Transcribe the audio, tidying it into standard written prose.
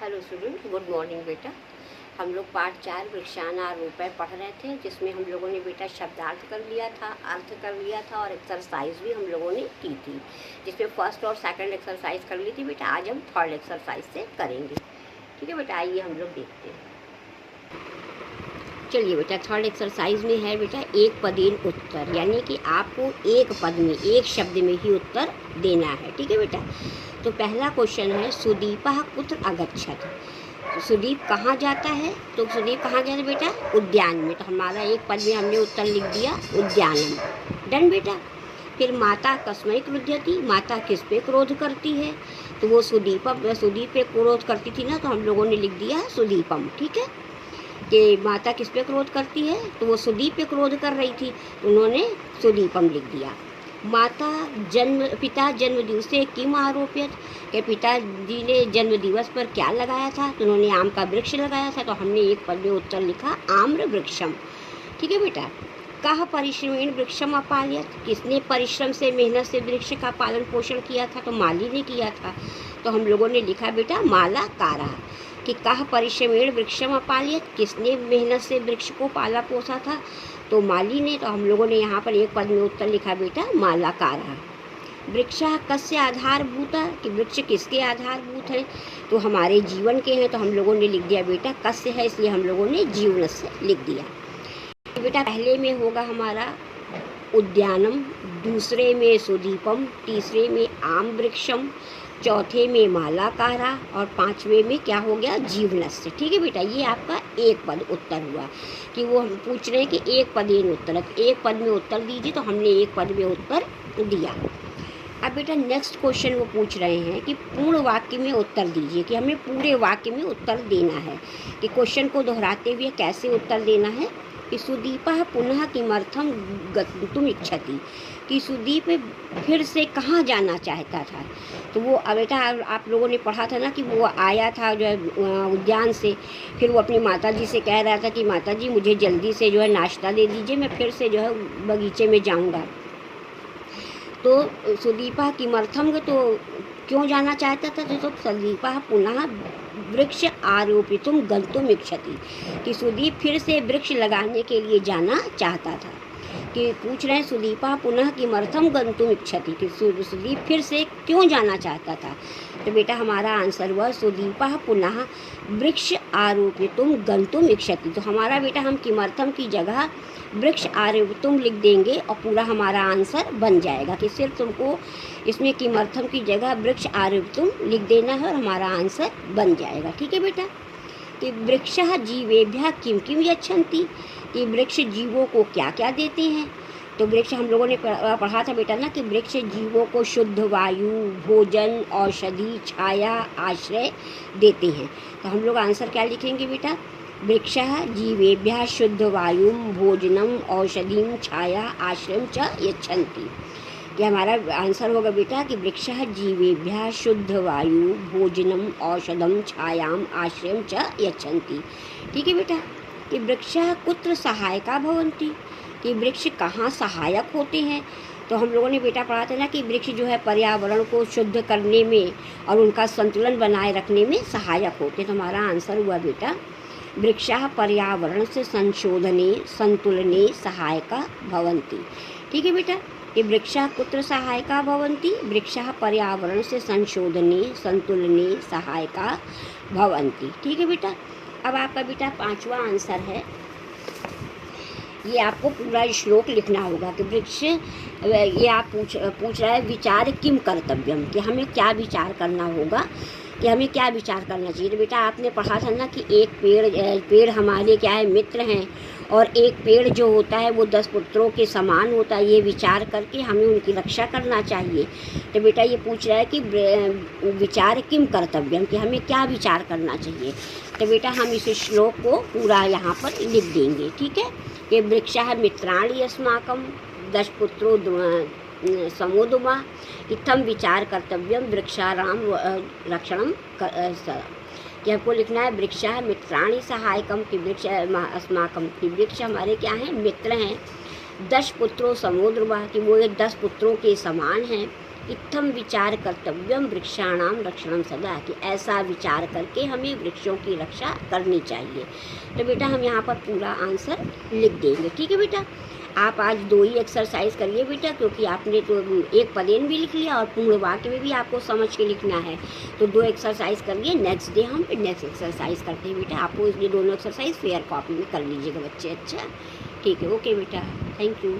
Hello student, good morning बेटा। हम लोग पाठ 4 वृक्षानार रूपए पढ़ रहे थे, जिसमें हम लोगों ने बेटा शब्दार्थ कर लिया था, अर्थ कर लिया था और एक्सरसाइज भी हम लोगों ने की थी, जिसमें फर्स्ट और सेकंड एक्सरसाइज कर ली थी बेटा। आज हम थर्ड एक्सरसाइज से करेंगे। ठीक है बेटा, आइए हम लोग देखते हैं। चलिए बेटा, थर्ड एक्सरसाइज में है बेटा एक पदेन उत्तर, यानी कि आपको एक पद में, एक शब्द में ही उत्तर देना है। ठीक है बेटा, तो पहला क्वेश्चन है सुदीपः कुत्र अगच्छत। तो सुदीप कहाँ जाता है? तो सुदीप कहाँ जाता है बेटा? उद्यान में। तो हमारा एक पद में हमने उत्तर लिख दिया उद्यानम। डन बेटा। फिर माता कस्मै क्रुध्यति, माता किस पे क्रोध करती है? तो वो सुदीप पे क्रोध करती थी ना, तो हम लोगों ने लिख दिया सुदीपम। ठीक है, कि माता किस पे क्रोध करती है? तो वो सुदीप पे क्रोध कर रही थी, उन्होंने सुदीपम लिख दिया। पिता जन्म दिवसे किम आरोपित, के पिताजी ने जन्म दिवस पर क्या लगाया था? तो उन्होंने आम का वृक्ष लगाया था, तो हमने एक पद में उत्तर लिखा आम्र वृक्षम। ठीक है बेटा। कह परिश्रमेण वृक्षम अपालयत, किसने परिश्रम से, मेहनत से वृक्ष का पालन पोषण किया था? तो माली ने किया था, तो हम लोगों ने लिखा बेटा मालाकारा। कि कह परिश्रमेण वृक्षम अपालयत, किसने मेहनत से वृक्ष को पाला पोसा था? तो माली ने, तो हम लोगों ने यहाँ पर एक पद में उत्तर लिखा बेटा मालाकारा। वृक्षः कस्य आधारभूत, कि वृक्ष किसके आधारभूत है? तो हमारे जीवन के हैं, तो हम लोगों ने लिख दिया बेटा कस्य है, इसलिए हम लोगों ने जीवन से लिख दिया। बेटा पहले में होगा हमारा उद्यानम, दूसरे में सुदीपम, तीसरे में आम वृक्षम, चौथे में मालाकारा और पांचवें में क्या हो गया? जीवनस्य। ठीक है बेटा, ये आपका एक पद उत्तर हुआ। कि वो हम पूछ रहे हैं कि एक पदेन उत्तर, एक पद में उत्तर दीजिए, तो हमने एक पद में उत्तर दिया। अब बेटा नेक्स्ट क्वेश्चन वो पूछ रहे हैं कि पूर्ण वाक्य में उत्तर दीजिए, कि हमें पूरे वाक्य में उत्तर देना है। कि क्वेश्चन को दोहराते हुए कैसे उत्तर देना है? कि सुदीपः पुनः किमर्थम गन्तुम इच्छति, कि सुदीप फिर से कहाँ जाना चाहता था? तो वो बेटा आप लोगों ने पढ़ा था ना कि वो आया था जो है उद्यान से, फिर वो अपनी माताजी से कह रहा था कि माताजी मुझे जल्दी से जो है नाश्ता दे दीजिए, मैं फिर से जो है बगीचे में जाऊंगा। तो सुदीपः किमर्थम, तो क्यों जाना चाहता था? तो सुदीपः पुनः वृक्ष आरोपितुम गन्तुम इच्छति, कि सुदीप फिर से वृक्ष लगाने के लिए जाना चाहता था। कि पूछ रहे हैं सुदीपः पुनः किमर्थम गन्तुम इच्छति, कि सुदीप फिर से क्यों जाना चाहता था? तो बेटा हमारा आंसर हुआ सुदीपः पुनः वृक्ष आरोपितुम गन्तुम इच्छति। तो हमारा बेटा हम किमर्थम की जगह वृक्ष आरोपितुम लिख देंगे और पूरा हमारा आंसर बन जाएगा। कि सिर्फ तुमको इसमें किमर्थम की जगह वृक्ष आरोपितुम लिख देना है और हमारा आंसर बन जाएगा। ठीक है बेटा। कि वृक्षः जीवेभ्यः किम किम यच्छन्ति, कि वृक्ष जीवों को क्या क्या देते हैं? तो वृक्ष हम लोगों ने पढ़ा था बेटा ना कि वृक्ष जीवों को शुद्ध वायु, भोजन, औषधि, छाया, आश्रय देते हैं। तो हम लोग आंसर क्या लिखेंगे बेटा? वृक्षः जीवेभ्यः शुद्ध वायुं, भोजनम, औषधिं, छाया, आश्रयं च यच्छन्ति। ये हमारा आंसर होगा बेटा कि वृक्षः जीवेभ्यः शुद्ध वायु, भोजनम, औषधम, छायाम, आश्रयं च यच्छन्ति। ठीक है बेटा। कि वृक्षः कुत्र सहायका भवन्ति, कि वृक्ष कहाँ सहायक होते हैं? तो हम लोगों ने बेटा पढ़ा था ना कि वृक्ष जो है पर्यावरण को शुद्ध करने में और उनका संतुलन बनाए रखने में सहायक होते हैं। तो हमारा आंसर हुआ बेटा वृक्षः पर्यावरण से संशोधने संतुलने सहायका भवन्ति। ठीक है बेटा। कि वृक्षः कुत्र सहायका भवन्ति, वृक्षः पर्यावरण से संशोधने संतुलने सहायका भवन्ति। ठीक है बेटा। अब आपका बेटा पांचवा आंसर है, ये आपको पूरा श्लोक लिखना होगा। कि वृक्ष, ये आप पूछ रहा है विचार किम कर्तव्यम, कि हमें क्या विचार करना होगा, कि हमें क्या विचार करना चाहिए। तो बेटा आपने पढ़ा था ना कि एक पेड़ हमारे क्या है? मित्र हैं, और एक पेड़ जो होता है वो 10 पुत्रों के समान होता है। ये विचार करके हमें उनकी रक्षा करना चाहिए। तो बेटा ये पूछ रहा है कि विचार किम कर्तव्यम, कि हमें क्या विचार करना चाहिए। तो बेटा हम इस श्लोक को पूरा यहाँ पर लिख देंगे। ठीक है। कि वृक्षः मित्राणि अस्माकं 10 पुत्रो समोदुमा इत्थम विचार कर्तव्यम वृक्षाराम रक्षणम कि हमको लिखना है वृक्षः मित्राणि सहायकम, कि वृक्ष अस्माकम, कि वृक्ष हमारे क्या हैं? मित्र हैं। 10 पुत्रों समोद्रवा, कि वो 10 पुत्रों के समान हैं। इत्थम विचार कर्तव्यम वृक्षाणाम रक्षणम सदा, कि ऐसा विचार करके हमें वृक्षों की रक्षा करनी चाहिए। तो बेटा हम यहाँ पर पूरा आंसर लिख देंगे, ठीक है बेटा। आप आज 2 ही एक्सरसाइज करिए बेटा, क्योंकि आपने तो एक पदेन भी लिख लिया और पूर्ण वाक्य में भी आपको समझ के लिखना है। तो 2 एक्सरसाइज करिए, नेक्स्ट डे हम नेक्स्ट एक्सरसाइज करते हैं बेटा। आपको ये दोनों एक्सरसाइज फेयर कॉपी में कर लीजिएगा बच्चे। अच्छा ठीक है, ओके बेटा, थैंक यू।